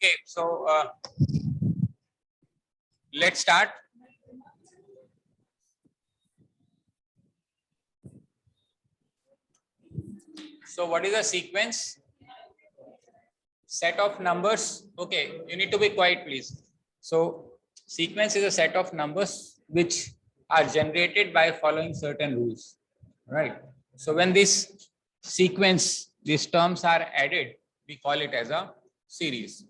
Okay, so let's start. So what is a sequence? Set of numbers. Okay, you need to be quiet, please. So sequence is a set of numbers which are generated by following certain rules, right? So when this sequence, these terms are added, we call it as a series.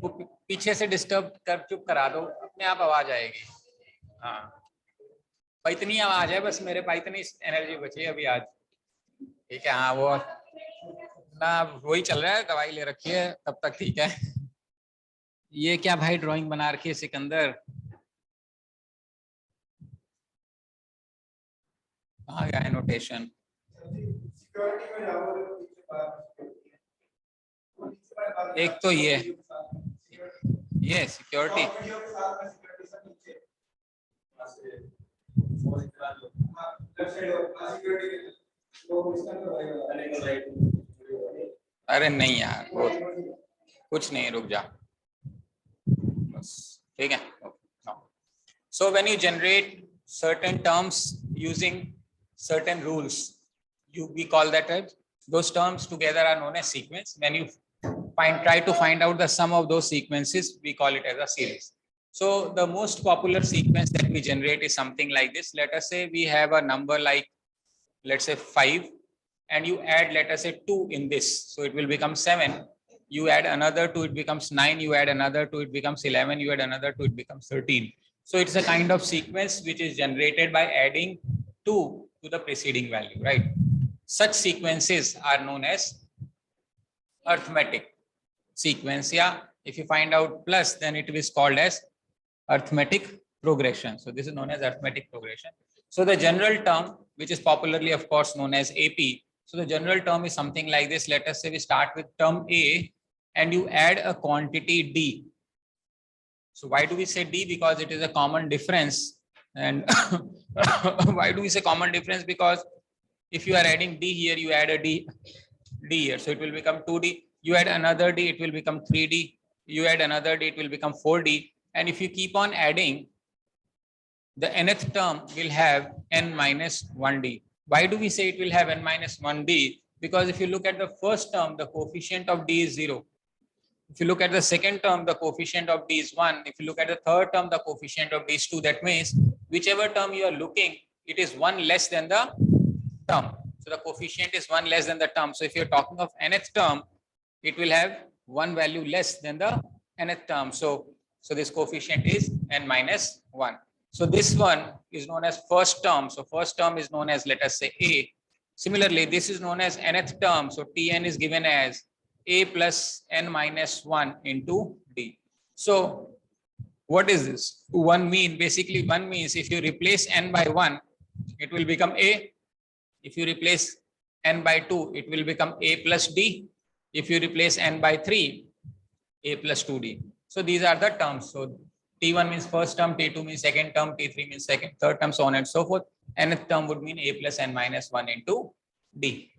पीछे से disturb कर चुप करा दो, अपने आप आवाज आएगी. हाँ, इतनी आवाज है बस, मेरे पास इतनी एनर्जी बची है अभी आज. ठीक है, हाँ वो ना वही चल रहा है, दवाई ले रखी है तब तक ठीक है. ये क्या भाई ड्राइंग बना रखी है सिकंदर? कहाँ गया नोटेशन? एक तो ये सिक्योरिटी. अरे नहीं यार, वो कुछ नहीं, रुक जा बस. ठीक है. So when you generate certain terms using certain rules, we call that as, those terms together are known as sequence. When you try to find out the sum of those sequences, we call it as a series. So the most popular sequence that we generate is something like this. Let us say we have a number like, let's say 5, and you add, let us say 2 in this, so it will become 7. You add another 2, it becomes 9. You add another 2, it becomes 11. You add another 2, it becomes 13. So it's a kind of sequence which is generated by adding 2 to the preceding value, right? Such sequences are known as arithmetic sequence. Yeah, if you find out plus, then it is called as arithmetic progression. So this is known as arithmetic progression. So the general term, which is popularly of course known as AP, so the general term is something like this. Let us say we start with term A and you add a quantity D. So why do we say D? Because it is a common difference. And why do we say common difference? Because if you are adding D here, you add a D here, so it will become 2D. You add another D, it will become 3D. You add another D, it will become 4D. And if you keep on adding, the nth term will have n minus 1D. Why do we say it will have n minus 1D? Because if you look at the first term, the coefficient of D is 0. If you look at the second term, the coefficient of D is 1. If you look at the third term, the coefficient of D is 2. That means whichever term you are looking, it is 1 less than the term. So the coefficient is 1 less than the term. So if you're talking of nth term, it will have 1 value less than the nth term. So this coefficient is n minus 1. So this one is known as first term. So first term is known as, let us say, A. Similarly, this is known as nth term. So Tn is given as A plus n minus 1 into D. So what is this? 1 mean? Basically 1 means if you replace n by 1, it will become A. If you replace n by 2, it will become A plus D. If you replace n by 3, A plus 2D. So these are the terms. So T1 means first term, T2 means second term, T3 means second, third term, so on and so forth. Nth term would mean A plus n minus 1 into D.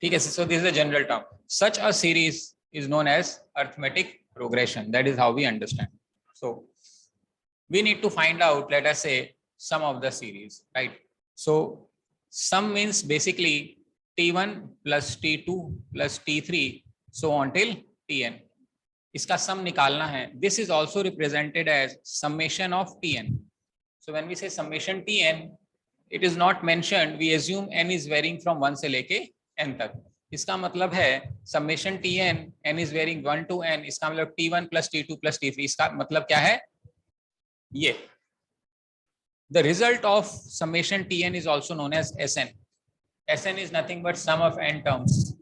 Okay, so this is a general term. Such a series is known as arithmetic progression. That is how we understand. So we need to find out, let us say, sum of the series, right? So sum means basically T1 plus T2 plus T3 so on till Tn. इसका sum निकालना है. This is also represented as summation of Tn. So when we say summation Tn, it is not mentioned. We assume n is varying from 1 से लेके n तक. इसका मतलब है summation Tn, n is varying 1 to n. इसका मतलब T1 plus T2 plus T3. इसका मतलब क्या है? ये. The result of summation Tn is also known as Sn. Sn is nothing but sum of n terms.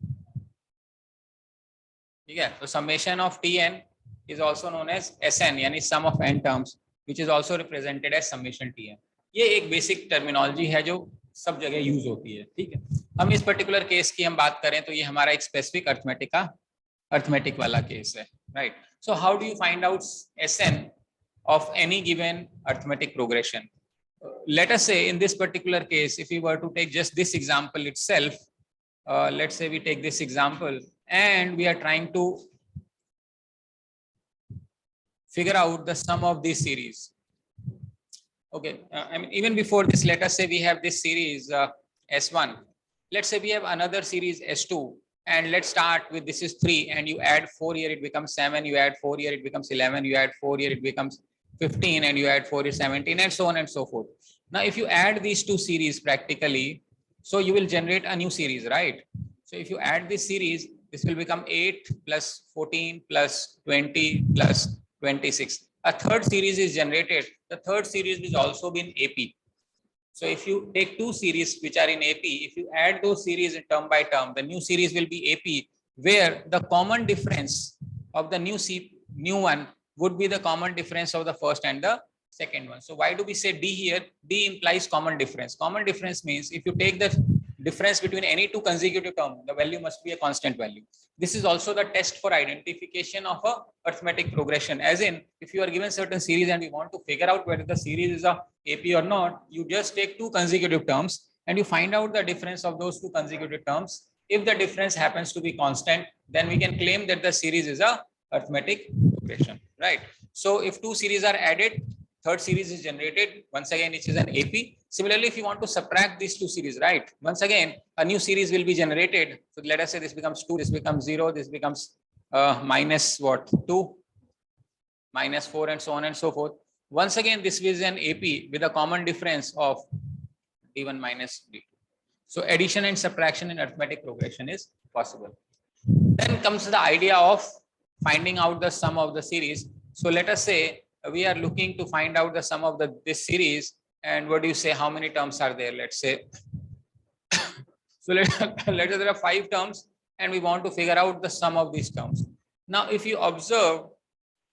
ठीक है, तो summation of Tn is also known as Sn, यानी sum of n terms, which is also represented as summation Tn. ये एक basic terminology है जो सब जगह यूज होती है. ठीक है, हम इस पर्टिकुलर केस की हम बात करें तो ये हमारा एक स्पेसिफिक अर्थमेटिक वाला केस है, right? So how do you find out Sn of any given arithmetic progression? Let us say in this particular case, if we were to take just this example itself, let's say we take this example and we are trying to figure out the sum of this series. Okay, I mean, even before this, let us say we have this series S1. Let's say we have another series S2, and let's start with this is 3, and you add 4 here, it becomes 7, you add 4 here, it becomes 11, you add 4 here, it becomes 15, and you add 4 here, 17, and so on and so forth. Now, if you add these two series practically, so you will generate a new series, right? So if you add this series, this will become 8 plus 14 plus 20 plus 26. A third series is generated. The third series is also in AP. So if you take two series which are in AP, if you add those series in term by term, the new series will be AP, where the common difference of the new one would be the common difference of the first and the second one. So why do we say D here? D implies common difference. Common difference means if you take the difference between any two consecutive terms, the value must be a constant value. This is also the test for identification of a arithmetic progression. As in, if you are given certain series and we want to figure out whether the series is a AP or not, you just take two consecutive terms and you find out the difference of those two consecutive terms. If the difference happens to be constant, then we can claim that the series is a arithmetic progression, right? So if two series are added, third series is generated. Once again, it is an AP. Similarly, if you want to subtract these two series, right? Once again, a new series will be generated. So let us say this becomes 2, this becomes 0, this becomes minus what? 2, minus 4, and so on and so forth. Once again, this is an AP with a common difference of D1 minus D2. So addition and subtraction in arithmetic progression is possible. Then comes the idea of finding out the sum of the series. So let us say we are looking to find out the sum of this series, and what do you say, how many terms are there? Let's say so let us there are 5 terms and we want to figure out the sum of these terms. Now if you observe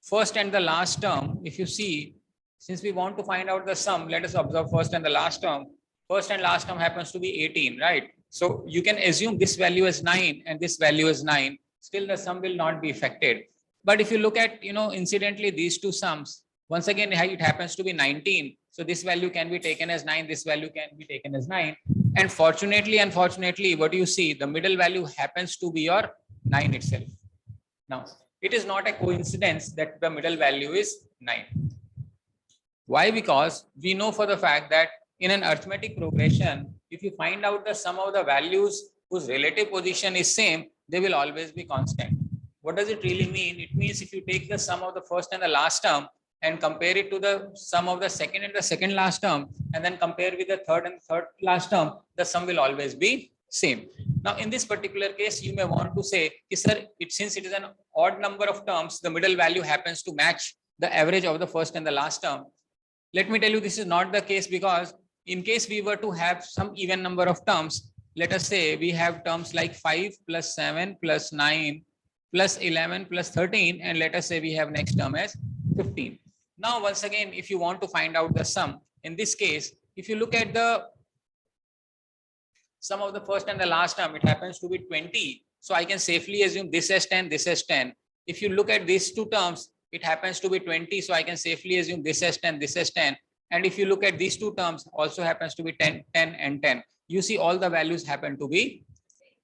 first and the last term, if you see, since we want to find out the sum, let us observe first and the last term. First and last term happens to be 18, right? So you can assume this value is 9 and this value is 9. Still the sum will not be affected. But if you look at, incidentally these two sums, once again, it happens to be 19. So this value can be taken as 9. This value can be taken as 9. And unfortunately, what do you see? The middle value happens to be your 9 itself. Now, it is not a coincidence that the middle value is 9. Why? Because we know for the fact that in an arithmetic progression, if you find out the sum of the values whose relative position is same, they will always be constant. What does it really mean? It means if you take the sum of the first and the last term and compare it to the sum of the second and the second last term, and then compare with the third and third last term, the sum will always be same. Now, in this particular case, you may want to say, sir, since it is an odd number of terms, the middle value happens to match the average of the first and the last term. Let me tell you, this is not the case, because in case we were to have some even number of terms, let us say we have terms like 5 plus 7 plus 9 plus 11 plus 13, and let us say we have next term as 15. Now, once again, if you want to find out the sum, in this case, if you look at the sum of the first and the last term, it happens to be 20. So I can safely assume this as 10, this as 10. If you look at these two terms, it happens to be 20. So I can safely assume this as 10, this as 10. And if you look at these two terms, also happens to be 10, 10, and 10. You see all the values happen to be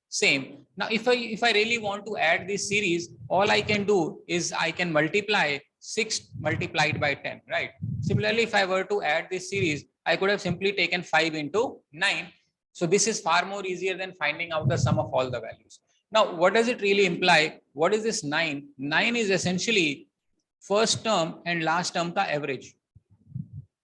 same. Now, if I really want to add this series, all I can do is I can multiply 6 multiplied by 10, right? Similarly, if I were to add this series, I could have simply taken 5 into 9. So this is far more easier than finding out the sum of all the values. Now, what does it really imply? What is this 9? 9 is essentially first term and last term ka average.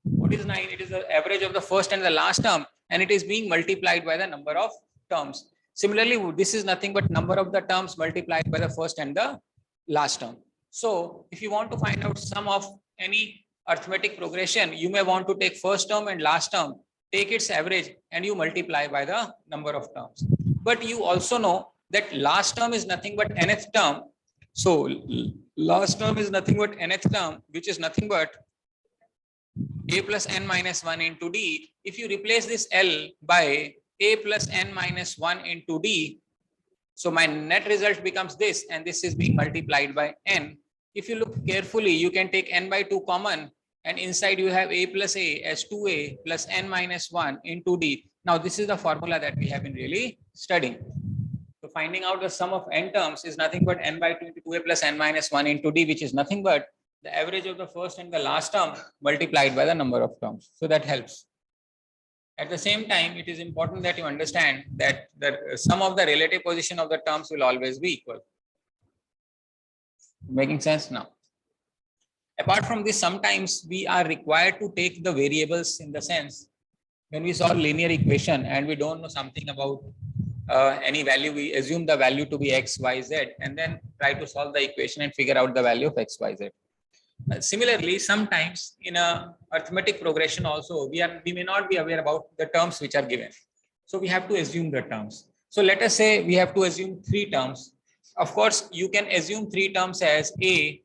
What is 9? It is the average of the first and the last term, and it is being multiplied by the number of terms. Similarly, this is nothing but number of the terms multiplied by the first and the last term. So if you want to find out sum of any arithmetic progression, you may want to take first term and last term, take its average, and you multiply by the number of terms. But you also know that last term is nothing but nth term. So last term is nothing but nth term, which is nothing but a plus n minus 1 into d. If you replace this L by a plus n minus 1 into d, so my net result becomes this, and this is being multiplied by n. If you look carefully, you can take n by 2 common, and inside you have a plus a as 2a plus n minus 1 into d. Now this is the formula that we have been really studying. So finding out the sum of n terms is nothing but n by 2 into 2a plus n minus 1 into d, which is nothing but the average of the first and the last term multiplied by the number of terms. So that helps. At the same time, it is important that you understand that the sum of the relative position of the terms will always be equal. Making sense now? Apart from this, sometimes we are required to take the variables, in the sense when we solve linear equation and we don't know something about any value, we assume the value to be x, y, z, and then try to solve the equation and figure out the value of x, y, z. Similarly, sometimes in a arithmetic progression also, we may not be aware about the terms which are given. So we have to assume the terms. So let us say we have to assume 3 terms. Of course, you can assume 3 terms as a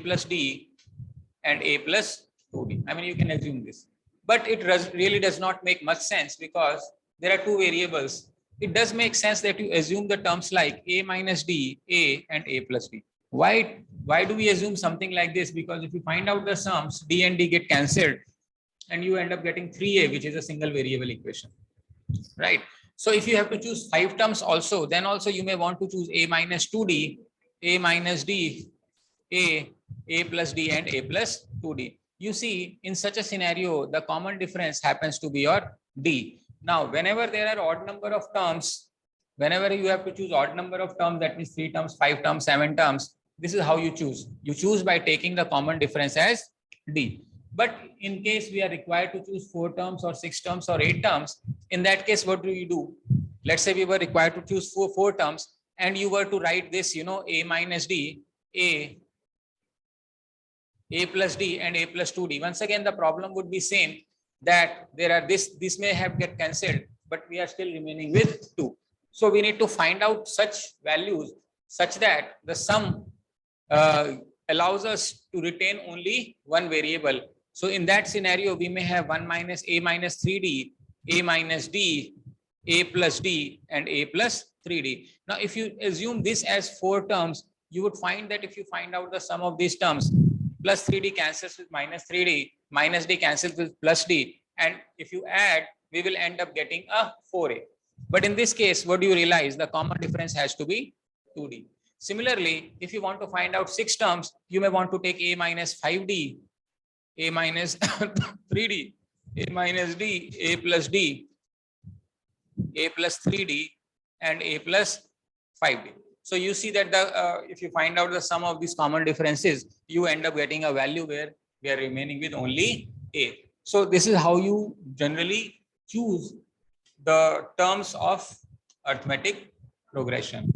plus d, and a plus 2d. I mean, you can assume this. But it really does not make much sense, because there are 2 variables. It does make sense that you assume the terms like a minus d, a, and a plus d. Why do we assume something like this? Because if you find out the sums, d and d get cancelled, and you end up getting 3a, which is a single variable equation, right? So if you have to choose 5 terms also, then also you may want to choose a minus 2d, a minus d, a plus d, and a plus 2d. You see, in such a scenario, the common difference happens to be your d. Now, whenever there are odd number of terms, whenever you have to choose odd number of terms, that means 3 terms, 5 terms, 7 terms, this is how you choose. You choose by taking the common difference as d. But in case we are required to choose 4 terms or 6 terms or 8 terms, in that case, what do you do? Let's say we were required to choose 4 terms, and you were to write this, a minus d, a plus d, and a plus 2d. Once again, the problem would be same, that there are this may have get cancelled, but we are still remaining with 2. So we need to find out such values such that the sum allows us to retain only 1 variable. So in that scenario, we may have 1 minus a minus 3d, a minus d, a plus d, and a plus 3d. Now, if you assume this as 4 terms, you would find that if you find out the sum of these terms, plus 3d cancels with minus 3d, minus d cancels with plus d, and if you add, we will end up getting a 4a. But in this case, what do you realize? The common difference has to be 2d. Similarly, if you want to find out 6 terms, you may want to take a minus 5d, a minus 3d, a minus d, a plus d, a plus 3d, and a plus 5d. So you see that if you find out the sum of these common differences, you end up getting a value where we are remaining with only a. So this is how you generally choose the terms of arithmetic progression.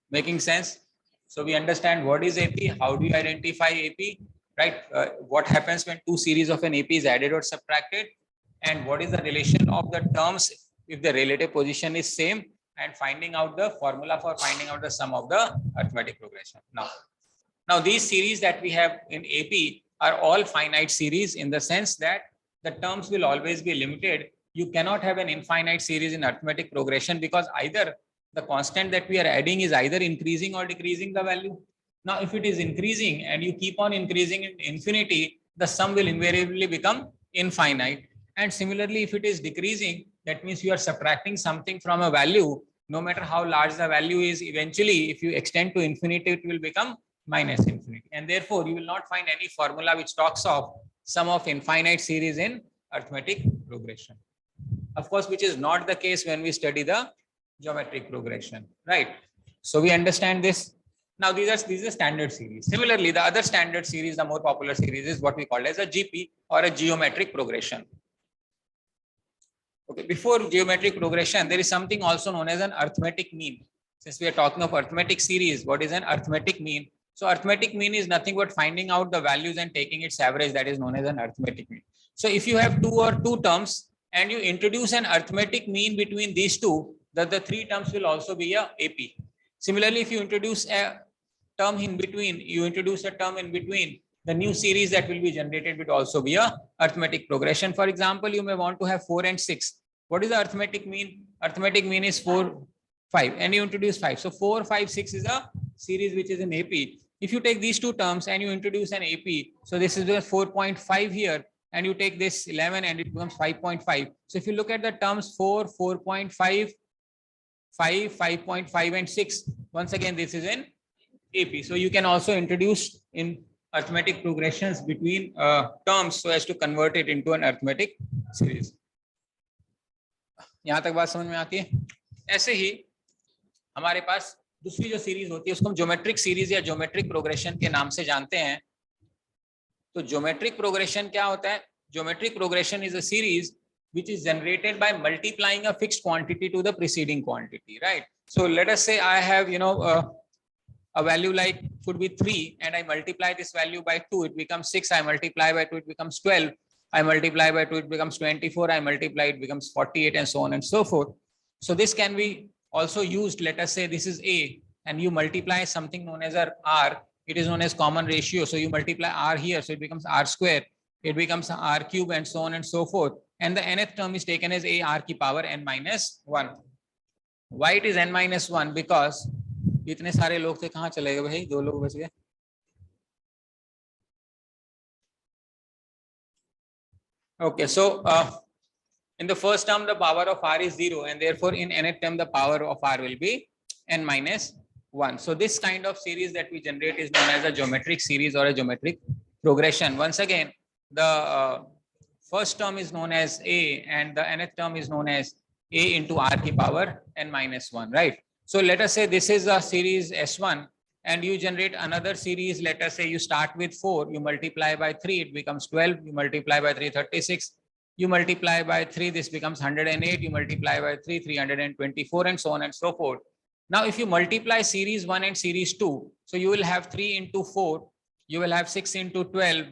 Making sense? So we understand what is AP, how do you identify AP, right? What happens when 2 series of an AP is added or subtracted, and what is the relation of the terms if the relative position is same, and finding out the formula for finding out the sum of the arithmetic progression. Now these series that we have in AP are all finite series, in the sense that the terms will always be limited. You cannot have an infinite series in arithmetic progression, because either the constant that we are adding is either increasing or decreasing the value. Now, if it is increasing and you keep on increasing in infinity, the sum will invariably become infinite. And similarly, if it is decreasing, that means you are subtracting something from a value. No matter how large the value is, eventually, if you extend to infinity, it will become minus infinity. And therefore, you will not find any formula which talks of sum of infinite series in arithmetic progression. Of course, which is not the case when we study the geometric progression, right? So we understand this. Now these are standard series. Similarly, the other standard series, the more popular series, is what we call as a GP, or a geometric progression. Okay, before geometric progression, there is something also known as an arithmetic mean. Since we are talking of arithmetic series, what is an arithmetic mean? So arithmetic mean is nothing but finding out the values and taking its average. That is known as an arithmetic mean. So if you have 2 terms and you introduce an arithmetic mean between these 2, the 3 terms will also be a AP. Similarly, if you introduce a term in between, the new series that will be generated will also be a arithmetic progression. For example, you may want to have 4 and 6. What is the arithmetic mean? Arithmetic mean is 4, 5, and you introduce 5. So 4, 5, 6 is a series which is an AP. If you take these 2 terms and you introduce an AP, so this is 4.5 here, and you take this 11 and it becomes 5.5. So if you look at the terms 4, 4.5, 5, 5.5, and 6, once again, this is an AP. So you can also introduce in arithmetic progressions between terms so as to convert it into an arithmetic series. यहाँ तक बात समझ में आती है? ऐसे ही हमारे पास दूसरी जो सीरीज होती है उसको हम ज्योमेट्रिक सीरीज या ज्योमेट्रिक प्रोग्रेशन के नाम से जानते हैं. तो ज्योमेट्रिक प्रोग्रेशन क्या होता है? Geometric progression is a series which is generated by multiplying a fixed quantity to the preceding quantity, right? So let us say I have, a value like could be 3 and I multiply this value by 2, it becomes 6. I multiply by 2, it becomes 12. I multiply by 2, it becomes 24. I multiply, it becomes 48, and so on and so forth. So this can be also used. Let us say this is A and you multiply something known as R. It is known as common ratio. So you multiply R here, so it becomes R square. It becomes R cube, and so on and so forth. And the nth term is taken as a r की power n minus 1. Why it is n minus 1? Because इतने सारे लोग थे, कहाँ चले गए भाई? 2 लोग बच गए. Okay, so in the first term the power of r is 0, and therefore in nth term the power of r will be n minus 1. So this kind of series that we generate is known as a geometric series or a geometric progression. Once again, the first term is known as a and the nth term is known as a into r की power n minus 1, right? So let us say this is a series S1 and you generate another series. Let us say you start with 4, you multiply by 3, it becomes 12, you multiply by 3, 36, you multiply by 3, this becomes 108, you multiply by 3, 324, and so on and so forth. Now if you multiply series 1 and series 2, so you will have 3 into 4, you will have 6 into 12,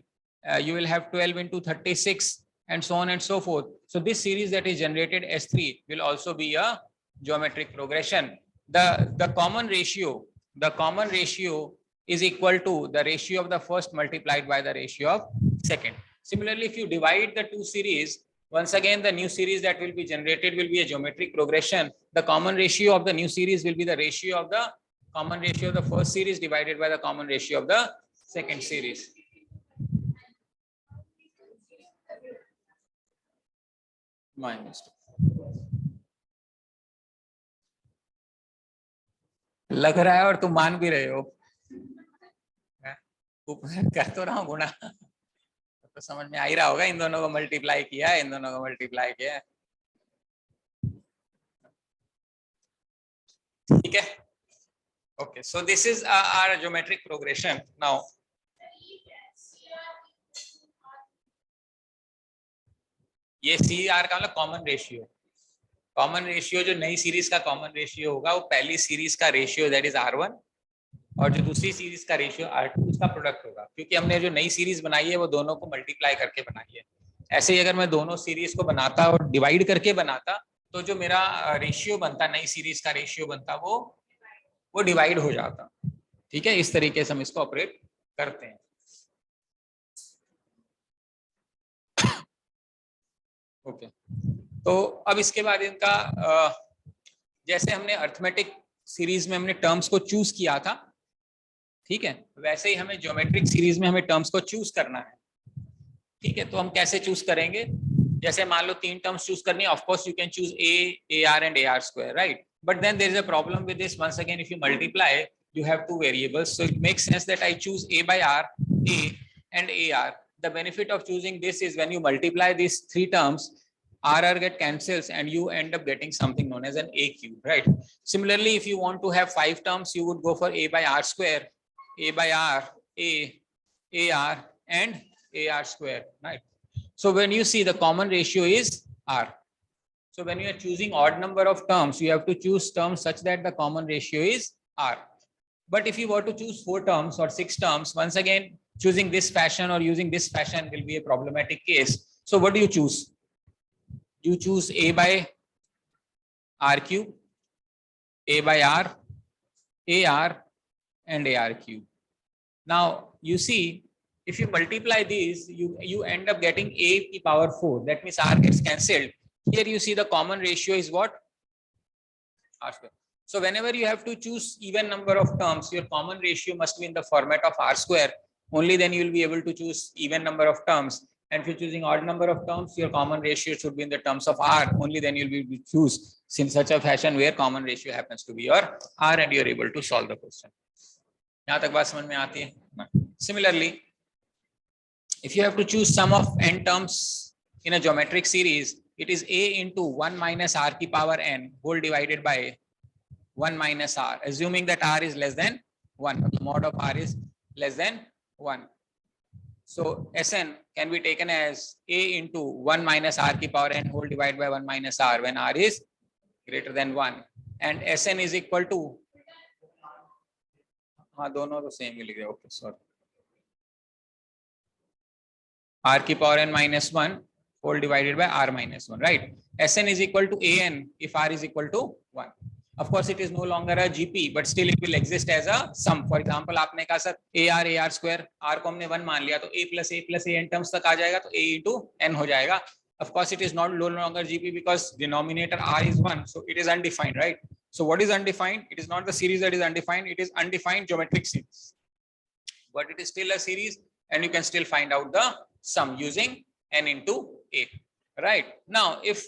you will have 12 into 36, and so on and so forth. So this series that is generated S3 will also be a geometric progression. The common ratio is equal to the ratio of the first multiplied by the ratio of second. Similarly, if you divide the two series, once again the new series that will be generated will be a geometric progression. The common ratio of the new series will be the ratio of the common ratio of the first series divided by the common ratio of the second series. लग रहा है और तुम मान भी रहे हो. कर तो रहा हूं गुणा, तो समझ में आ ही रहा होगा. इन दोनों को मल्टीप्लाई किया है, इन दोनों को मल्टीप्लाई किया है. ठीक है. Okay, so this is our geometric progression. Now ये CR का मतलब कॉमन रेशियो. कॉमन रेशियो जो नई सीरीज का कॉमन रेशियो होगा वो पहली सीरीज का रेशियो दैट इज R1 और जो दूसरी सीरीज का रेशियो R2 उसका प्रोडक्ट होगा. क्योंकि हमने जो नई सीरीज बनाई है वो दोनों को मल्टीप्लाई करके बनाई है. ऐसे ही अगर मैं दोनों सीरीज को बनाता और डिवाइड करके बनाता तो जो मेरा रेशियो बनता, नई सीरीज का रेशियो बनता, वो डिवाइड हो जाता. ठीक है, इस तरीके से हम इसको ऑपरेट करते हैं. ओके, तो अब इसके बाद इनका जैसे हमने अरिथमेटिक सीरीज में हमने टर्म्स को चूज किया था, ठीक है, वैसे ही हमें ज्योमेट्रिक सीरीज में हमें टर्म्स को चूज करना है. ठीक है, तो हम कैसे चूज करेंगे? जैसे मान लो 3 टर्म्स चूज करनी है. Of course you can choose a, ar and ar square, right? But then there is a problem with this. Once again, if you multiply, you have 2 variables, so it makes sense that I choose a by r, a and ar. The benefit of choosing this is when you multiply these 3 terms, r get cancels and you end up getting something known as an a cube, right? Similarly, if you want to have 5 terms, you would go for a by r square, a by r, a, ar and ar square, right? So when you see the common ratio is r. So when you are choosing odd number of terms, you have to choose terms such that the common ratio is r. But if you were to choose 4 terms or 6 terms, once again, choosing this fashion or using this fashion will be a problematic case. So what do you choose? You choose a by r cube, a by r, ar and ar cube. Now you see, if you multiply these, you end up getting a to the power 4. That means r gets cancelled. Here you see the common ratio is what? R square. So whenever you have to choose even number of terms, your common ratio must be in the format of r square. Only then you will be able to choose even number of terms. And if you're choosing odd number of terms, your common ratio should be in the terms of r. Only then you'll be able to choose in such a fashion where common ratio happens to be your r and you're able to solve the question. यहाँ तक बात समझ में आती है? Similarly, if you have to choose sum of n terms in a geometric series, it is a into 1 minus r की power n whole divided by 1 minus r, assuming that r is less than 1, mod of r is less than 1. So Sn can be taken as a into 1 minus r की power n whole divided by 1 minus r when r is greater than 1, and Sn is equal to, हाँ दोनों तो same ही लिख रहे, okay sorry, r की power n minus 1 whole divided by r minus 1, right? Sn is equal to an if r is equal to 1. Of course it is no longer a GP, but still it will exist as a sum. For example, आपने कहा sir ar square, r को हमने 1 मान लिया तो a plus a n terms तक आ जाएगा, तो a into n हो जाएगा. Of course it is not no longer GP because denominator r is 1, so it is undefined, right? So what is undefined? It is not the series that is undefined, it is undefined geometric series, but it is still a series and you can still find out the sum using n into a, right? Now if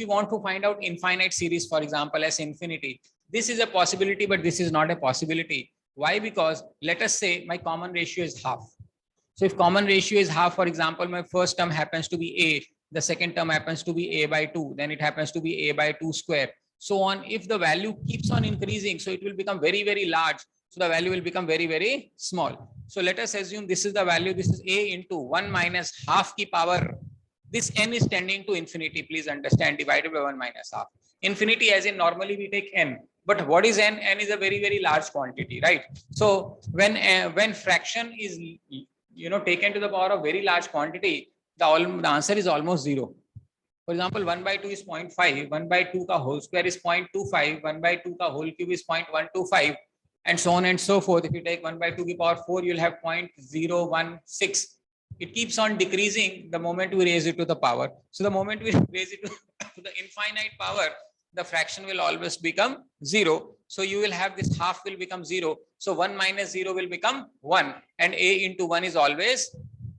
you want to find out infinite series, for example as infinity, this is a possibility, but this is not a possibility. Why? Because let us say my common ratio is half. So if common ratio is half, for example, my first term happens to be a, the second term happens to be a by 2, then it happens to be a by 2 square, so on. If the value keeps on increasing, so it will become very, very large. So the value will become very, very small. So let us assume this is the value, this is a into 1 minus half की power. This n is tending to infinity, please understand, divided by 1 minus half. Infinity as in normally we take n, but what is n? N is a very, very large quantity, right? So when fraction is taken to the power of very large quantity, the answer is almost 0. For example, 1 by 2 is 0.5, 1 by 2 का whole square is 0.25, 1 by 2 का whole cube is 0.125, and so on and so forth. If you take 1 by 2 की power 4, you'll have 0.016. It keeps on decreasing the moment we raise it to the power. So the moment we raise it to the infinite power, the fraction will always become 0. So you will have this half will become 0. So 1 minus 0 will become 1, and a into 1 is always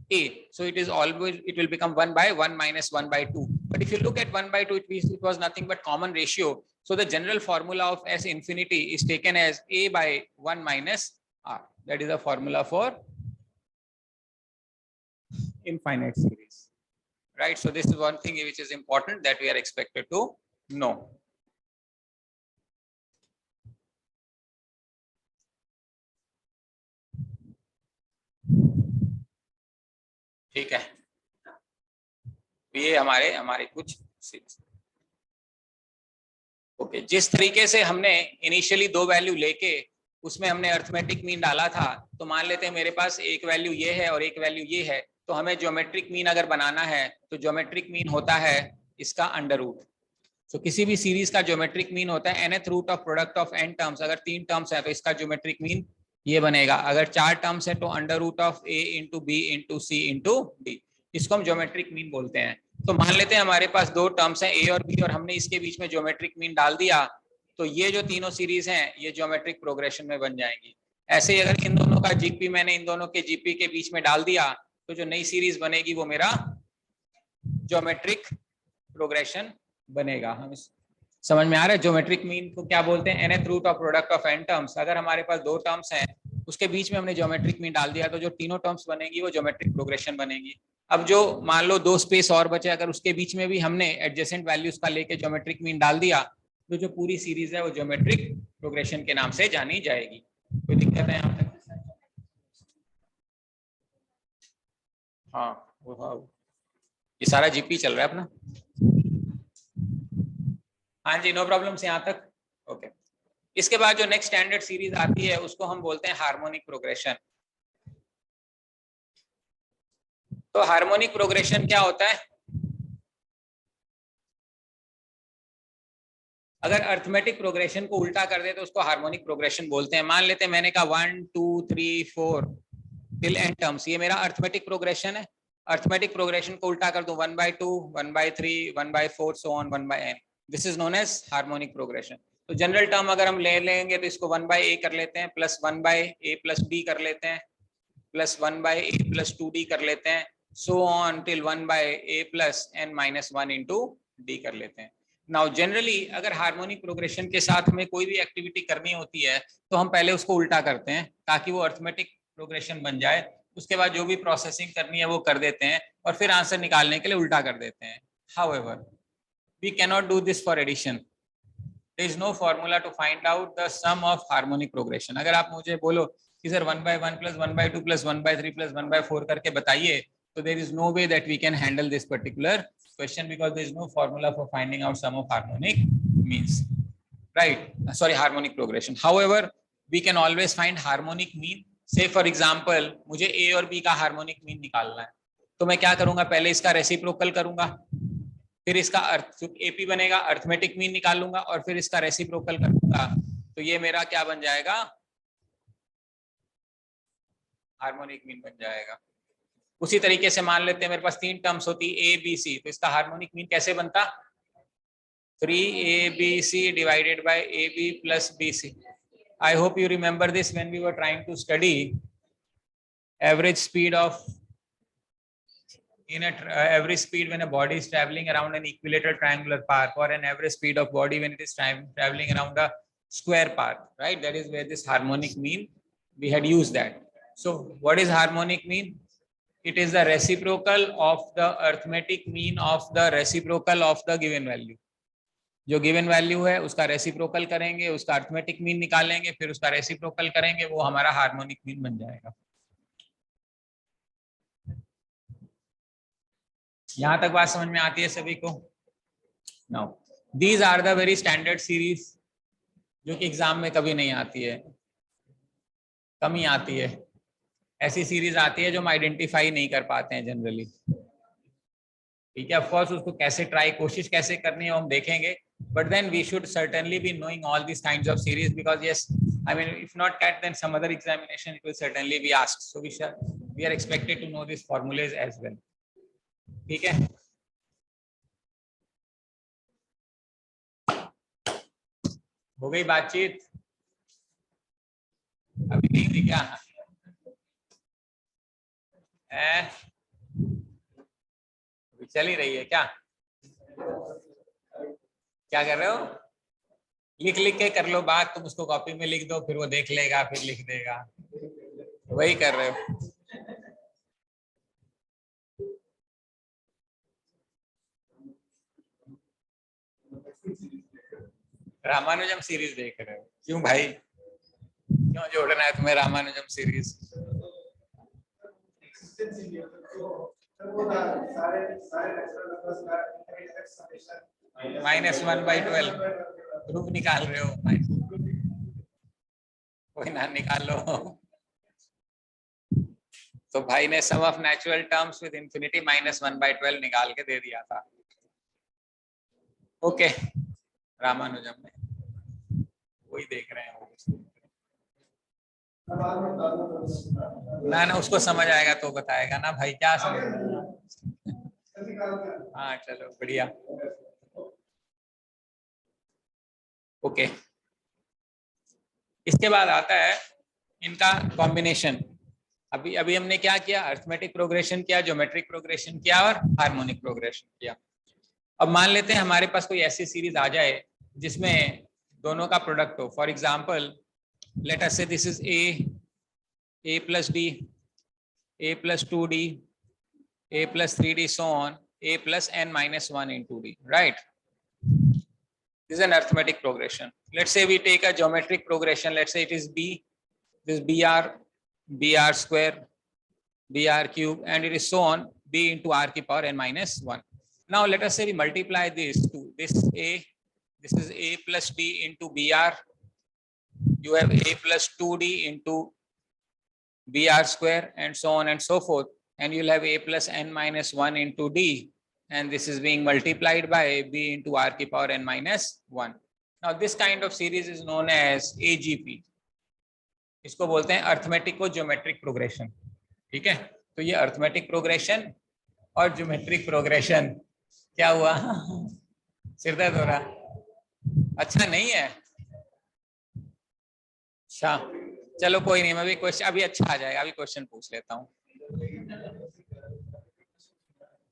a. So it will become 1 by 1 minus 1 by 2. But if you look at 1 by 2, it was nothing but common ratio. So the general formula of S infinity is taken as a by 1 minus r. That is the formula for infinite series, right? So this is one thing which is important that we are expected to know. ठीक है, ये हमारे कुछ okay जिस तरीके से हमने initially 2 value लेके उसमें हमने अर्थमेटिक मीन डाला था, तो मान लेते हैं मेरे पास एक वैल्यू ये है और एक वैल्यू ये है, तो हमें ज्योमेट्रिक मीन अगर बनाना है तो ज्योमेट्रिक मीन होता है इसका अंडर रूट. तो किसी भी सीरीज का ज्योमेट्रिक मीन होता है nth root of product of n terms. अगर 3 टर्म्स है तो इसका ज्योमेट्रिक मीन ये बनेगा. अगर 4 टर्म्स है तो under root of a into B into C into D. इसको हम ज्योमेट्रिक मीन बोलते हैं. तो मान लेते हैं हमारे पास 2 टर्म्स हैं a और b और हमने इसके बीच में ज्योमेट्रिक मीन डाल दिया, तो ये जो तीनों सीरीज हैं ये ज्योमेट्रिक प्रोग्रेशन में बन जाएंगी. ऐसे ही अगर इन दोनों का जीपी मैंने इन दोनों के जीपी के बीच में डाल दिया, तो जो नई सीरीज बनेगी वो मेरा ज्योमेट्रिक प्रोग्रेशन बनेगा. हम समझ में आ रहा है ज्योमेट्रिक मीन को क्या बोलते हैं? nth root of product of n terms. अगर हमारे पास 2 टर्म्स हैं उसके बीच में हमने ज्योमेट्रिक मीन डाल दिया, तो जो तीनों टर्म्स बनेगी वो ज्योमेट्रिक प्रोग्रेशन बनेगी. अब जो मान लो 2 स्पेस और बचे, अगर उसके बीच में भी हमने एडजेसेंट वैल्यूज का लेके ज्योमेट्रिक मीन डाल दिया, तो जो पूरी सीरीज है वो ज्योमेट्रिक प्रोग्रेशन के नाम से जानी जाएगी. कोई दिक्कत है यहाँ तक? हाँ, ये सारा जीपी चल रहा है अपना. हाँ जी, नो प्रॉब्लम्स यहाँ तक. ओके. इसके बाद जो नेक्स्ट स्टैंडर्ड सीरीज आती है उसको हम बोलते हैं हार्मोनिक प्रोग्रेशन. तो हार्मोनिक प्रोग्रेशन क्या होता है? अगर अर्थमेटिक प्रोग्रेशन को उल्टा कर दे तो उसको हार्मोनिक प्रोग्रेशन बोलते हैं. मान लेते हैं मैंने कहा 1 2 3 4 टिल n टर्म्स, ये मेरा अर्थमेटिक प्रोग्रेशन है. अर्थमेटिक प्रोग्रेशन को उल्टा कर दूं 1 by 2 1 by 3 1 by 4 so on 1 by n. This is known as harmonic progression. तो जनरल टर्म अगर हम ले लेंगे तो इसको 1 by a कर लेते हैं, plus 1 by a plus b कर लेते हैं, plus 1 by a plus 2d कर लेते हैं, so on till 1 by a plus n minus 1 into d कर लेते हैं. नाउ जनरली अगर हार्मोनिक प्रोग्रेशन के साथ हमें कोई भी एक्टिविटी करनी होती है तो हम पहले उसको उल्टा करते हैं ताकि वो अर्थमेटिक प्रोग्रेशन बन जाए. उसके बाद जो भी प्रोसेसिंग करनी है वो कर देते हैं और फिर आंसर निकालने के लिए उल्टा कर देते हैं. However, we cannot do this for addition. There is no formula to find out the sum of harmonic progression. अगर आप मुझे बोलो कि सर 1/1 + 1/2 + 1/3 + 1/4 करके बताइए, तो there is no way that we can handle this particular question because there is no formula for finding out sum of harmonic means. Right? Sorry, harmonic progression. However, we can always find harmonic mean. Say for example, मुझे A और B का harmonic mean निकालना है, तो मैं क्या करूंगा, पहले इसका रेसिप्रोकल करूंगा, फिर इसका AP बनेगा, अर्थमेटिक मीन निकाल लूंगा और फिर इसका रेसिप्रोकल करूंगा, तो ये मेरा क्या बन जाएगा, हार्मोनिक मीन बन जाएगा. उसी तरीके से मान लेते हैं मेरे पास 3 टर्म्स होती ABC, तो इसका हार्मोनिक मीन कैसे बनता, 3ABC divided by AB plus BC. I hope you remember this when we were trying to study average speed of average speed when a body is traveling around an equilateral triangular path, or an average speed of body when it is traveling around a square path, right? That is where this harmonic mean, we had used that. So what is harmonic mean? It is the reciprocal of the arithmetic mean of the reciprocal of the given value. जो given value है उसका reciprocal करेंगे, उसका arithmetic mean निकालेंगे, फिर उसका reciprocal करेंगे, वो हमारा हार्मोनिक मीन बन जाएगा. यहां तक बात समझ में आती है सभी को? Now these are the very standard series जो कि एग्जाम में कभी नहीं आती है, कम ही आती है. ऐसी सीरीज आती है जो हम आइडेंटिफाई नहीं कर पाते हैं जनरली. ठीक है, ऑफ कोर्स उसको कैसे ट्राई, कोशिश कैसे करनी है वो हम देखेंगे, but then we should certainly be knowing all these kinds of series because yes, I mean if not CAT then some other examination it will certainly be asked, so we are expected to know these formulas as well. ठीक है, हो गई बातचीत? अभी नहीं हुई क्या? चल ही रही है क्या? क्या कर रहे हो? लिख लिख के कर लो बात, तुम उसको कॉपी में लिख दो, फिर वो देख लेगा, फिर लिख देगा, वही कर रहे हो. रामानुजम सीरीज देख रहे हो? क्यों भाई, क्यों जोड़ना है तुम्हें रामानुजम सीरीज? -1/12 प्रूफ निकाल रहे हो? कोई ना निकाल लो. तो भाई ने sum of natural terms with infinity -1/12 निकाल के दे दिया था. ओके, रामानुजम में वही देख रहे हैं वो. ना ना उसको समझ आएगा तो बताएगा ना भाई, क्या समझ. हाँ चलो बढ़िया. ओके, इसके बाद आता है इनका कॉम्बिनेशन. अभी हमने क्या किया, अरिथमेटिक प्रोग्रेशन किया, ज्योमेट्रिक प्रोग्रेशन किया और हार्मोनिक प्रोग्रेशन किया. अब मान लेते हैं हमारे पास कोई ऐसी सीरीज आ जाए जिसमें दोनों का प्रोडक्ट हो. फॉर एग्जांपल लेट अस से this is a plus d, a plus 2d, a plus 3d, so on, a plus n minus 1 into d, right? This is an arithmetic progression. Let's say we take a geometric progression. Let's say it is b, this br square, br cube, and it is so on, b into r की power n minus 1. Now let us say we multiply this to this a, this is a plus d into br. You have a plus 2d into br square and so on and so forth, and you'll have a plus n minus 1 into d, and this is being multiplied by b into r की power n minus 1. Now this kind of series is known as AGP. इसको बोलते हैं arithmetic और geometric progression. ठीक है, तो ये arithmetic progression और ज्योमेट्रिक प्रोग्रेशन क्या हुआ? सिरदर्द हो रहा? अच्छा नहीं है? अच्छा चलो कोई नहीं, मैं भी क्वेश्चन अभी अच्छा आ जाएगा, अभी क्वेश्चन पूछ लेता हूँ.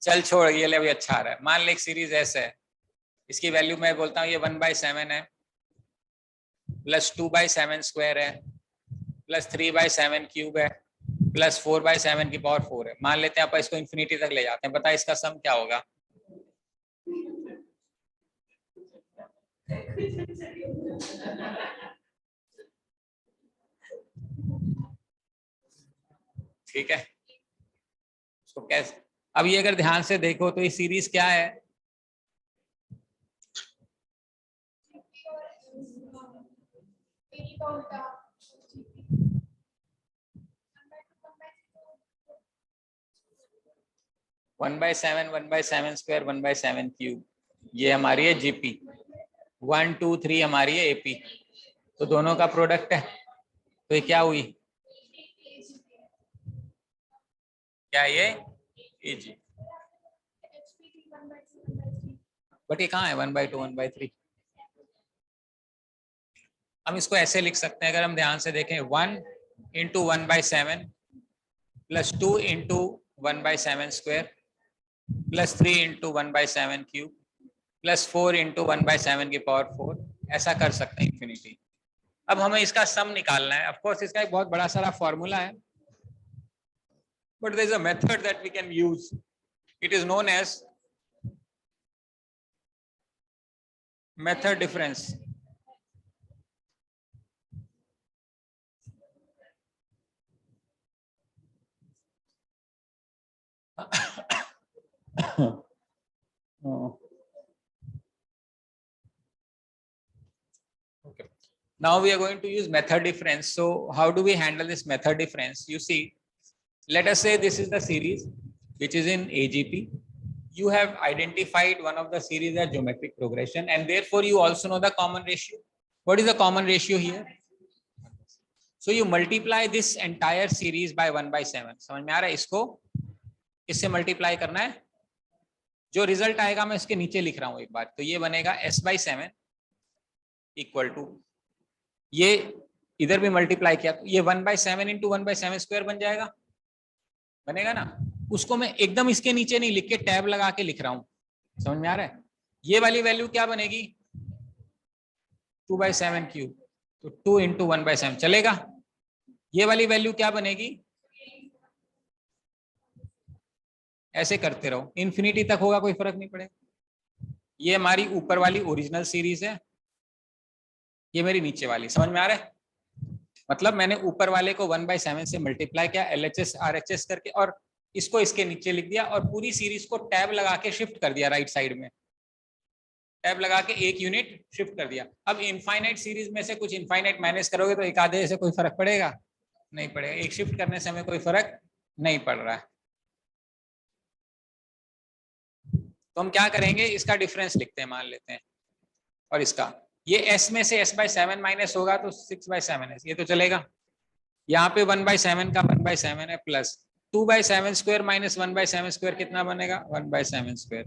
चल छोड़ ये ले, अभी अच्छा आ रहा है. मान ले एक सीरीज ऐसे है, इसकी वैल्यू मैं बोलता हूँ ये 1/7 है, प्लस 2/7 स्क्वायर है, प्लस 3/7 क्यूब है, प्लस 4/7 की पावर 4 है। मान लेते हैं आप इसको इन्फिनिटी तक ले जाते हैं, बताए इसका सम क्या होगा? ठीक है, तो कैसे? अब ये अगर ध्यान से देखो तो ये सीरीज क्या है? One by seven square 1/7 cube, ये हमारी है जीपी। 1 2 3 हमारी है एपी, तो दोनों का प्रोडक्ट है, तो ये क्या हुई? क्या ये एजी? बट ये कहाँ है 1/2 1/3? हम इसको ऐसे लिख सकते हैं, अगर हम ध्यान से देखें, 1 into 1/7 plus 2 into 1/7 square plus 3 into 1/7 cube plus 4 into 1/7 की पावर 4, ऐसा कर सकते हैं इन्फिनिटी। अब हमें इसका सम निकालना है। ऑफ कोर्स इसका एक बहुत बड़ा सारा फॉर्मूला है, but there is a method that we can use. It is known as method difference. Okay. Now we are going to use method difference. So how do we handle this method difference? You see, let us say this is the series which is in AGP. You have identified one of the series as geometric progression, and therefore you also know the common ratio. What is the common ratio here? So you multiply this entire series by 1/7. समझ में आ रहा है? इसको इससे multiply करना है, जो result आएगा मैं इसके नीचे लिख रहा हूं एक बार, तो ये बनेगा s/7 इक्वल टू, ये इधर भी मल्टीप्लाई किया तो ये 1/7 इंटू 1/7 स्क्वायर बन जाएगा, बनेगा ना? उसको मैं एकदम इसके नीचे नहीं लिख के टैब लगा के लिख रहा हूं, समझ में आ रहा है? ये वाली वैल्यू क्या बनेगी? 2/7 क्यूब, तो 2 इंटू 1/7 चलेगा। ये वाली वैल्यू क्या बनेगी? ऐसे करते रहो, इन्फिनिटी तक होगा, कोई फर्क नहीं पड़ेगा। ये हमारी ऊपर वाली ओरिजिनल सीरीज है, ये मेरी नीचे वाली, समझ में आ रहा है? मतलब मैंने ऊपर वाले को 1/7 से मल्टीप्लाई किया LHS RHS करके, और इसको इसके नीचे लिख दिया, और पूरी सीरीज को टैब लगा के शिफ्ट कर दिया राइट साइड में, टैब लगा के एक यूनिट शिफ्ट कर दिया। अब इनफाइनाइट सीरीज में से कुछ इनफाइनाइट माइनस करोगे तो एक आधे से कोई फर्क पड़ेगा? नहीं पड़ेगा। एक शिफ्ट करने से हमें कोई फर्क नहीं पड़ रहा है। तो हम क्या करेंगे, इसका डिफरेंस लिखते हैं, मान लेते हैं, और इसका ये s में से s/7 माइनस होगा तो 6/7 है, ये तो चलेगा। यहाँ पे 1/7 का 1/7 है, प्लस 2/7 स्क्वायर माइनस 1/7 स्क्वायर कितना बनेगा? 1/7 square.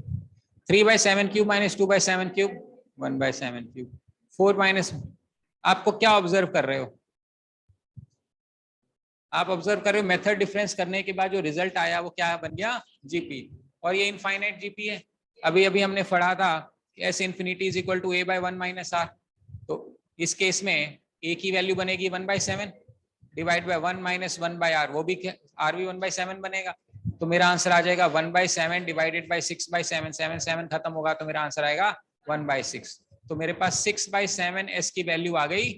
3/7 cube minus 2/7 cube 1/7 cube. 4 minus, आपको क्या ऑब्जर्व कर रहे हो? आप ऑब्जर्व कर रहे हो मेथड डिफरेंस करने के बाद जो रिजल्ट आया वो क्या बन गया? जीपी। और ये इनफाइनाइट जीपी है। अभी अभी हमने पढ़ा था S infinity is equal to a/1 minus R, तो इस केस में a की वैल्यू बनेगी 1/7 डिवाइड बाय 1 माइनस 1/r, वो भी r भी 1/7 बनेगा, तो मेरा आंसर आ जाएगा 1/7 डिवाइडेड बाय 6/7, 7 खत्म होगा तो मेरा आंसर आएगा 1/6। तो मेरे पास 6/7 s की वैल्यू आ गई,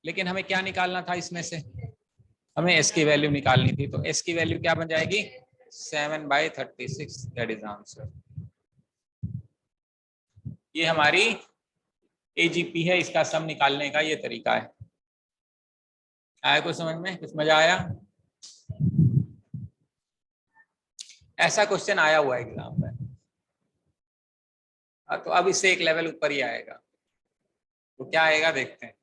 लेकिन हमें क्या निकालना था इसमें से? हमें s की वैल्यू निकालनी थी, तो s की वैल्यू क्या बन जाएगी? 7/36, दैट इज आंसर। ये हमारी एजीपी है, इसका सम निकालने का ये तरीका है। आया कुछ समझ में? कुछ मजा आया? ऐसा क्वेश्चन आया हुआ है एग्जाम में, तो अब इससे एक लेवल ऊपर ही आएगा, तो क्या आएगा देखते हैं।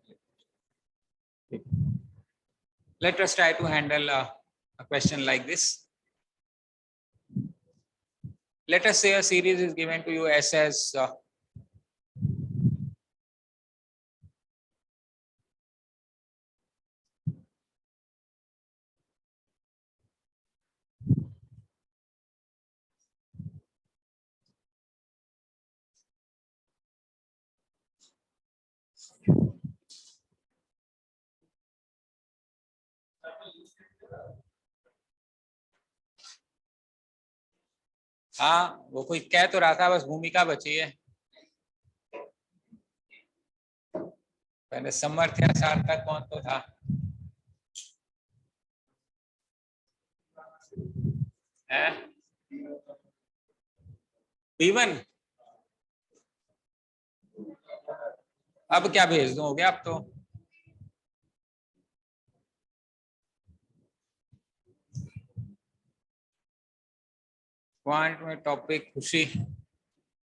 Let us try to handle a question like this. Let us say a series is given to you S as हाँ वो कोई कह तो रहा था, बस भूमिका बची है। पहले समर्थ्य सार्थक कौन तो था? B1। अब क्या भेज दूं, हो गया अब तो। क्वांट में टॉपिक खुशी,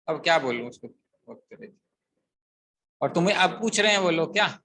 अब क्या बोलूं उसको वक्त रहे। और तुम्हें अब पूछ रहे हैं वो लोग क्या?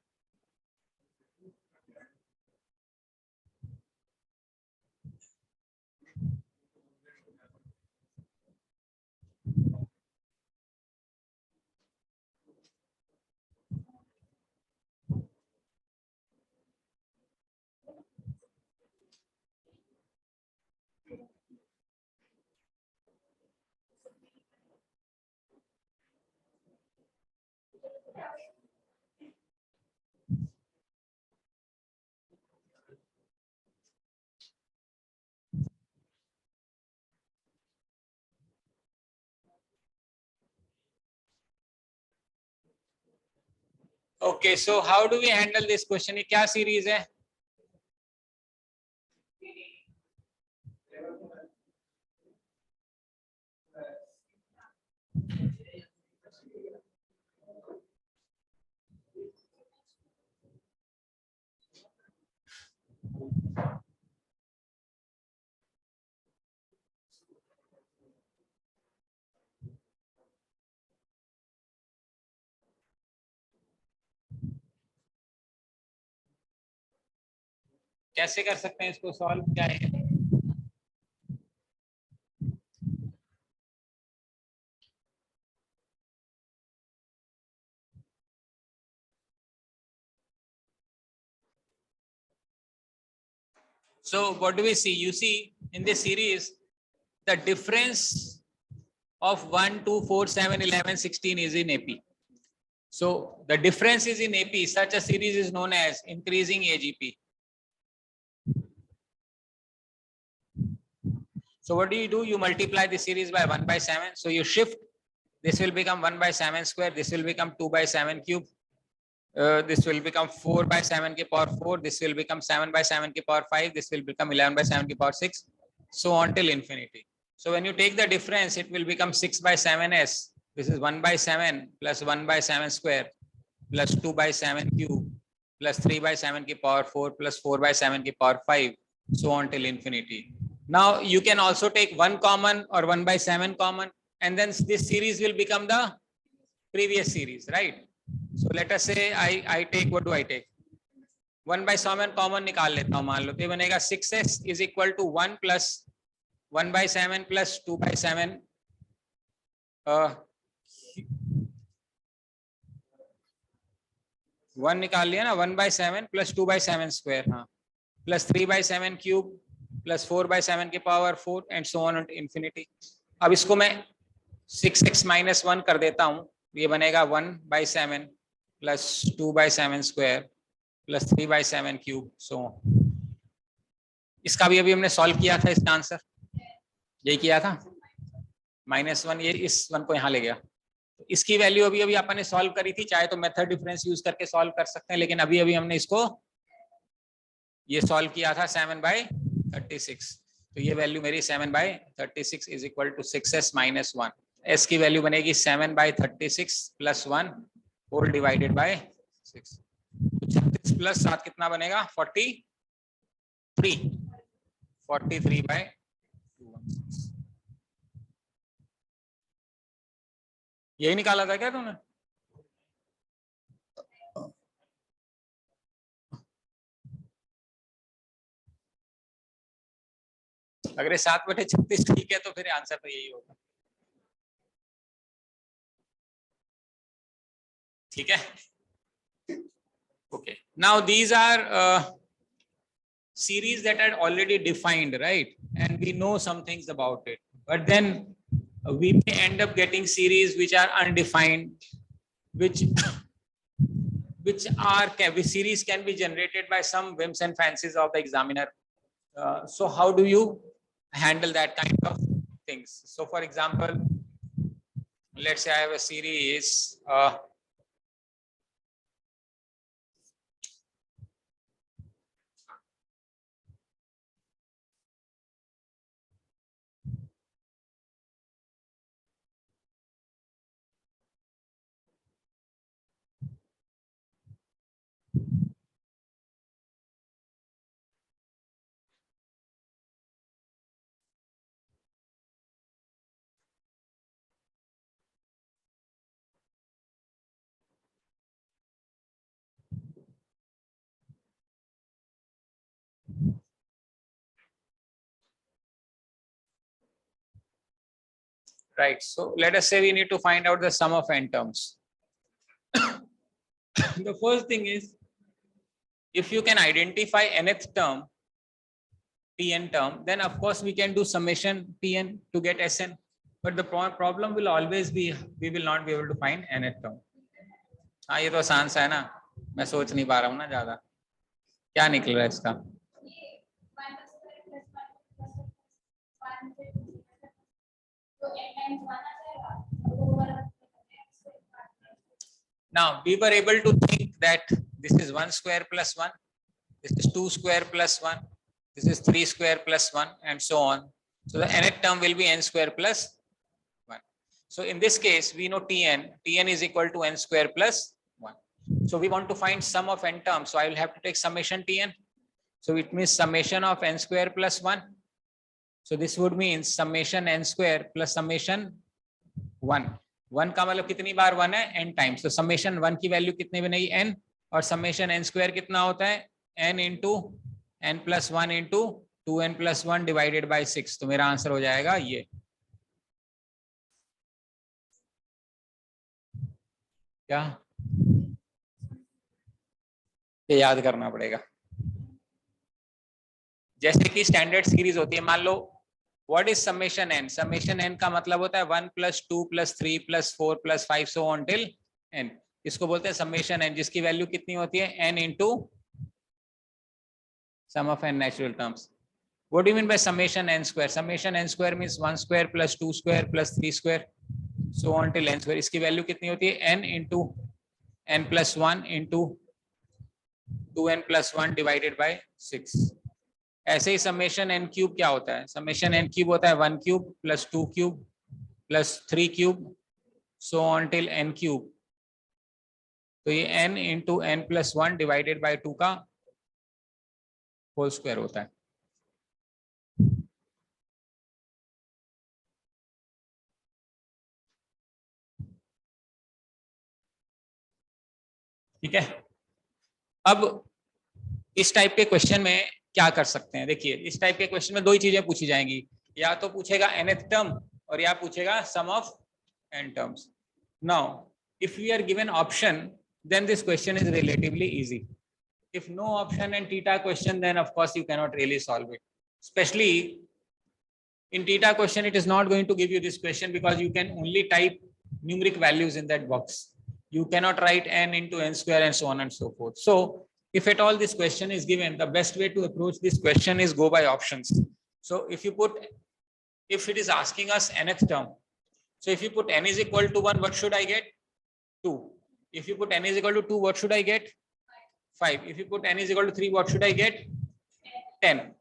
Okay, so how do we handle this question? ये क्या सीरीज है? कैसे कर सकते हैं इसको सॉल्व, क्या है? So what do we see? You see in this series the difference of 1, 2, 4, 7, 11, 16 is in AP. So the difference is in AP. Such a series is known as increasing AGP. So what do? You multiply the series by 1 by 7. So you shift. This will become 1 by 7 square. This will become 2 by 7 cube. This will become 4 by 7 ke power 4. This will become 7 by 7 ke power 5. This will become 11 by 7 ke power 6. So on till infinity. So when you take the difference, it will become 6 by 7s. This is 1 by 7 plus 1 by 7 square plus 2 by 7 cube plus 3 by 7 ke power 4 plus 4 by 7 ke power 5. So on till infinity. Now you can also take 1 common or 1 by 7 common, and then this series will become the previous series, right? So let us say I take, what do I take? 1 by 7 common निकाल लेता हूँ, मान लो तो बनेगा 6s is equal to 1 plus 1 by 7 plus 2 by 7 1 निकाल लिया ना, 1 by 7 plus 2 by 7 square, हाँ, plus 3 by 7 cube plus 4 by 7 के power 4 and so on infinity. अब इसको मैं 6x minus 1 कर देता हूँ, ये बनेगा 1 by 7 plus 2 by 7 square plus 3 by 7 cube. So इसका भी अभी हमने सॉल्व किया था, इसका आंसर यही किया था, -1, ये इस 1 को यहाँ ले गया, तो इसकी वैल्यू अभी अपन ने सॉल्व करी थी। चाहे तो मेथड डिफरेंस यूज करके सॉल्व कर सकते हैं, लेकिन अभी हमने इसको ये सॉल्व किया था 7 by 36, तो ये वैल्यू मेरी 7 by 36 is equal to 6s minus 1. s की वैल्यू बनेगी 7 by 36 plus 1 whole divided by 6. 36 plus 7 कितना बनेगा? 43 by 216. यही निकाला था क्या तुमने? अगर 7/36 ठीक है तो फिर आंसर तो यही होगा, ठीक है? Okay, now these are series that are already defined, right? And we know some things about it, but then we may end up getting series which are undefined, which series can be generated by some whims and fancies of the examiner. So how do you handle that kind of things. So for example, let's say I have a series right. So let us say we need to find out the sum of n terms. The first thing is, if you can identify nth term, Tn term, then of course we can do summation Tn to get Sn. But the problem will always be we will not be able to find nth term. हाँ ये तो आसान सा है ना, मैं सोच नहीं पा रहा हूँ ना ज्यादा क्या निकल रहा है इसका. Now we were able to think that this is 1 square plus 1, this is 2 square plus 1, this is 3 square plus 1, and so on. So the nth term will be n square plus 1. So in this case, we know Tn is equal to n square plus 1. So we want to find sum of n terms. So I will have to take summation Tn. So it means summation of n square plus 1. So this would mean summation n square plus summation 1. 1 का मतलब कितनी बार 1 है, n times. तो summation 1 की value कितनी बनेगी, n, और summation n square कितना होता है, n into n plus 1 into 2n plus 1 divided by 6. तो मेरा आंसर हो जाएगा ये. क्या ये याद करना पड़ेगा. जैसे कि स्टैंडर्ड सीरीज होती है, मान लो what is summation n. Summation n का मतलब होता है 1 plus 2 plus 3 plus 4 plus 5 so on till n. इसको बोलते हैं समेशन n, जिसकी वैल्यू कितनी होती है, n into sum of n natural terms. What do you mean by summation n square? Summation n square means 1 square plus 2 square plus 3 square so on till n square. इसकी value कितनी होती है, n into n plus 1 into 2n plus 1 divided by 6. ऐसे ही summation n cube क्या होता है, summation n cube होता है 1 cube plus 2 cube plus 3 cube so on till n cube. तो ये n into n plus 1 divided by 2 का whole square होता है. ठीक है. अब इस टाइप के क्वेश्चन में क्या कर सकते हैं, देखिए इस टाइप के क्वेश्चन में दो ही चीजें पूछी जाएंगी, या तो पूछेगा nth टर्म और या पूछेगा sum of n terms. Now if we are given option, then this question is relatively easy. If no option and theta question, then of course you cannot really solve it. Especially in theta question, it is not going to give you this question because you can only type numeric values in that box. You cannot write n into n square and so on and so forth. So if at all this question is given, the best way to approach this question is go by options. So if it is asking us nth term, so if you put n is equal to 1, what should I get? 2. If you put n is equal to 2, what should I get? 5. If you put n is equal to 3, what should I get? 10.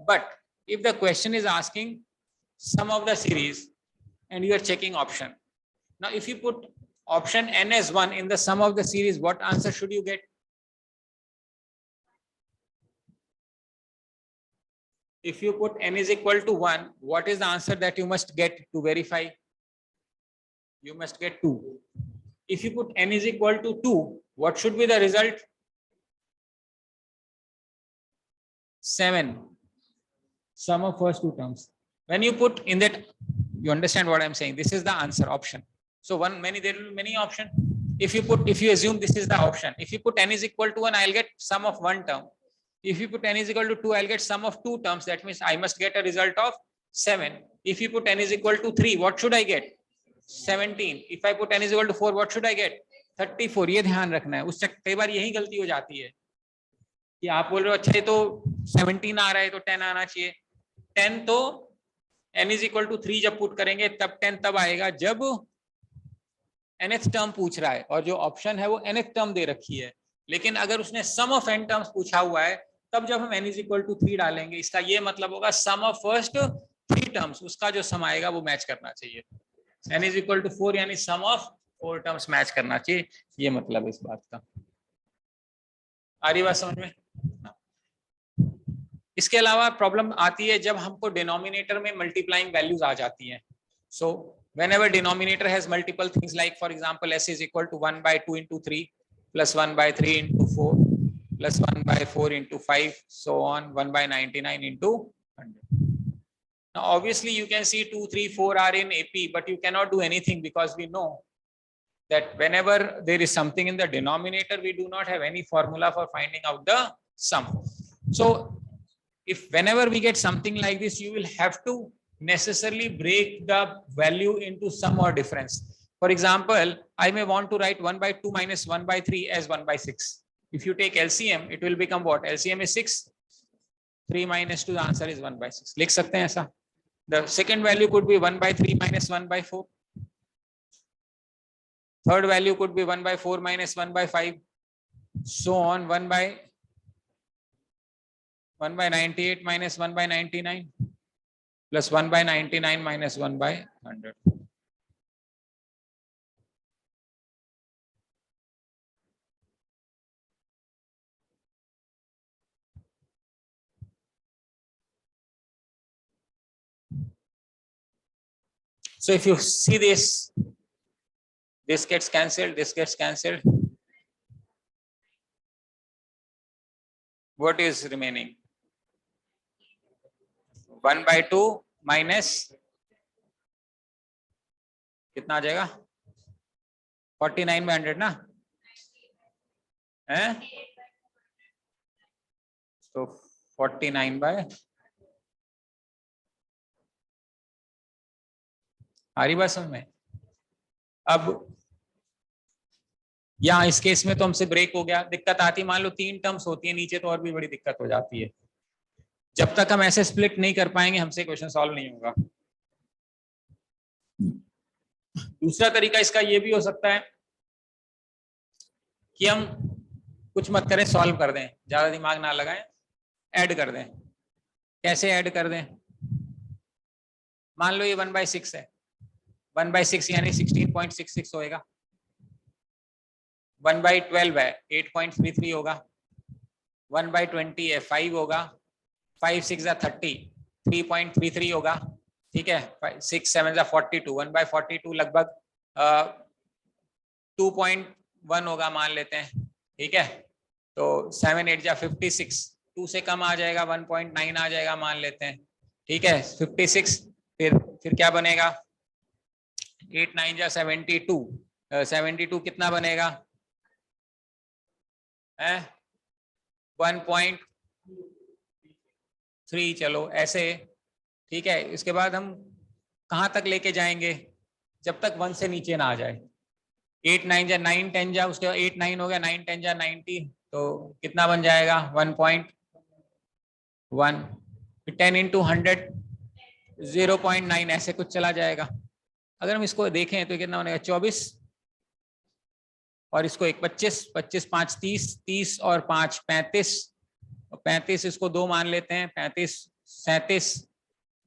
But if the question is asking sum of the series and you are checking option. Now if you put option n as 1 in the sum of the series, what answer should you get? If you put n is equal to 1, what is the answer that you must get to verify? You must get 2. If you put n is equal to 2, what should be the result? 7. Sum of first two terms. When you put in that, you understand what I'm saying. This is the answer option. So there will be many options. If you assume this is the option, if you put n is equal to 1, I'll get sum of one term. If you put n is equal to 2, I'll get sum of two terms. That means I must get a result of 7. If you put n is equal to 3, what should I get? 17. If I put n is equal to 4, what should I get? 34. ये ध्यान रखना है. उससे कई बार यही गलती हो जाती है कि आप बोल रहे हो अच्छा ये तो 17 आ रहा है तो 10 आना चाहिए. 10 तो n इज इक्वल टू 3 जब पुट करेंगे तब 10 तब आएगा जब nth टर्म पूछ रहा है, और जो ऑप्शन है वो nth टर्म दे रखी है। लेकिन अगर उसने सम ऑफ n टर्म्स पूछा हुआ है तब जब हम n इज इक्वल टू 3 डालेंगे, इसका ये मतलब होगा सम ऑफ फर्स्ट 3 टर्म्स, उसका जो सम आएगा वो मैच करना चाहिए। n इज इक्वल टू 4 यानी सम ऑफ 4 टर्म्स मैच करना चाहिए, ये मतलब इस बात का। आ रही बात समझ में? इसके अलावा प्रॉब्लम आती है जब हमको डिनोमिनेटर में मल्टीप्लाइंग वैल्यूज आ जाती हैं। सो whenever denominator has multiple things, like for example s is equal to 1 by 2 into 3 plus 1 by 3 into 4 plus 1 by 4 into 5 so on 1 by 99 into 100. Now obviously you can see 2 3 4 are in AP, but you cannot do anything because we know that whenever there is something in the denominator we do not have any formula for finding out the sum. So if whenever we get something like this, you will have to necessarily break the value into sum or difference. For example, I may want to write 1 by 2 minus 1 by 3 as 1 by 6. If you take LCM, it will become what? LCM is 6. 3 minus 2, the answer is 1 by 6. लिख सकते हैं ऐसा. The second value could be 1 by 3 minus 1 by 4. Third value could be 1 by 4 minus 1 by 5. So on 1 by 98 minus 1 by 99 plus 1 by 99 minus 1 by 100. So if you see this, this gets cancelled, this gets cancelled. What is remaining? 1 by 2 minus कितना आ जाएगा? 49 में 100 ना है, तो 49 by आरी बात समझ में? अब यहाँ इस केस में तो हमसे ब्रेक हो गया, दिक्कत आती, मान लो 3 टर्म्स होती है नीचे तो और भी बड़ी दिक्कत हो जाती है। जब तक हम ऐसे स्प्लिट नहीं कर पाएंगे हमसे क्वेश्चन सॉल्व नहीं होगा। दूसरा तरीका इसका ये भी हो सकता है कि हम कुछ मत करें, सॉल्व कर दें, ज्यादा दिमाग ना लगाएं, ऐड कर दें। कैसे ऐड कर दें? मान लो ये 1 by 6 है, 1 by 6 यानी 16.66 होएगा, 1 by 12 है 8.33 होगा, 1 by 20 है 5 होगा, 5 6 30 3.33 होगा, ठीक है, 6 7 42, 1 by 42 लगभग 2.1 होगा मान लेते हैं, ठीक है, तो 7 8 56, 2 से कम आ जाएगा 1.9 आ जाएगा मान लेते हैं, ठीक है, 56, फिर क्या बनेगा, 8 9 72, 72 कितना बनेगा है 1.3, चलो ऐसे, ठीक है। इसके बाद हम कहाँ तक लेके जाएंगे, जब तक 1 से नीचे ना आ जाए। 8 9 9 10 उसके बाद 8 9 हो गया, 9 10 90, तो कितना बन जाएगा 1.1, 10 into 100 0.9 ऐसे कुछ चला जाएगा। अगर हम इसको देखें तो कितना बनेगा 24, और इसको एक 25 25 5 30 30 और 5 35, 35 इसको 2 मान लेते हैं, 35 37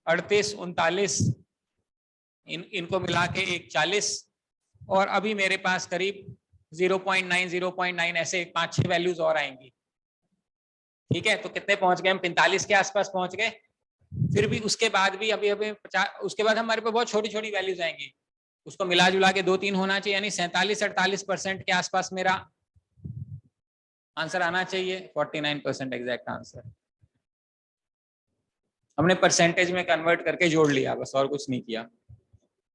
38 39, इनको मिला के एक 40, और अभी मेरे पास करीब 0.9 ऐसे 5-6 वैल्यूज और आएंगी, ठीक है, तो कितने पहुंच गए हम, 45 के आसपास पहुंच गए। फिर भी उसके बाद भी अभी 50, उसके बाद हमारे पास बहुत छोटी छोटी वैल्यूज आएंगी, उसको मिला जुला के 2-3 होना चाहिए, यानी 47-48% के आसपास मेरा आंसर आना चाहिए, 49% एग्जैक्ट आंसर। हमने परसेंटेज में कन्वर्ट करके जोड़ लिया बस, और कुछ नहीं किया।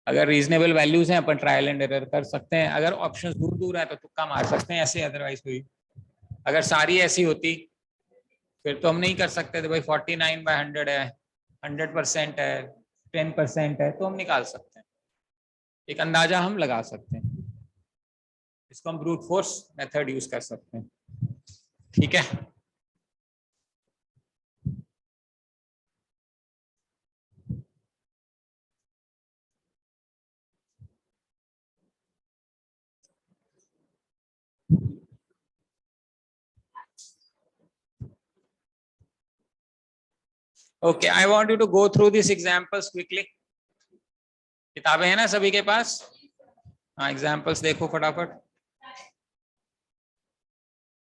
अगर रीजनेबल वैल्यूज हैं अपन ट्रायल एंड एरर कर सकते हैं, अगर ऑप्शंस दूर दूर है तो तुक्का मार सकते हैं ऐसे, अदरवाइज कोई, अगर सारी ऐसी होती फिर तो हम नहीं कर सकते थे भाई, 49 by 100 है, 100% है, 10% है, तो हम निकाल सकते हैं, एक अंदाजा हम लगा सकते हैं, इसको हम ब्रूट फोर्स मेथड यूज कर सकते हैं, ठीक है। Okay, I want you to go through these examples quickly. किताबें हैं ना सभी के पास? हाँ, एग्जाम्पल्स देखो फटाफट.